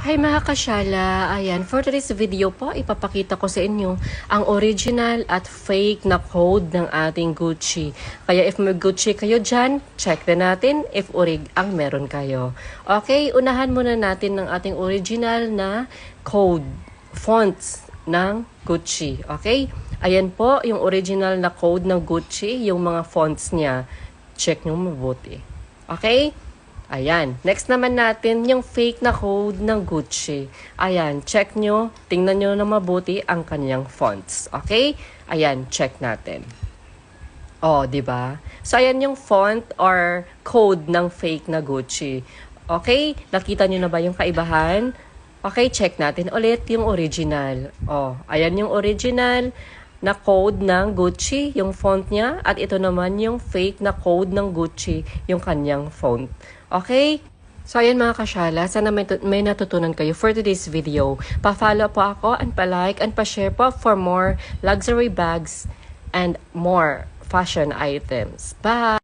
Hi mga kasyala, ayan, for today's video po, ipapakita ko sa inyo ang original at fake na code ng ating Gucci. Kaya if may Gucci kayo dyan, check din natin if orig ang meron kayo. Okay, unahan muna natin ng ating original na code, fonts ng Gucci. Okay, ayan po yung original na code ng Gucci, yung mga fonts niya. Check nyo mabuti. Okay? Ayan. Next naman natin yung fake na code ng Gucci. Ayan. Check nyo. Tingnan nyo na mabuti ang kanyang fonts. Okay? Ayan. Check natin. Oh, di ba? So, ayan yung font or code ng fake na Gucci. Okay? Nakita nyo na ba yung kaibahan? Okay, check natin ulit yung original. Oh, ayan yung original na code ng Gucci, yung font niya. At ito naman yung fake na code ng Gucci, yung kanyang font. Okay? So, ayan mga kasyala, sana may natutunan kayo for today's video. Pa-follow po ako and pa-like and pa-share po for more luxury bags and more fashion items. Bye!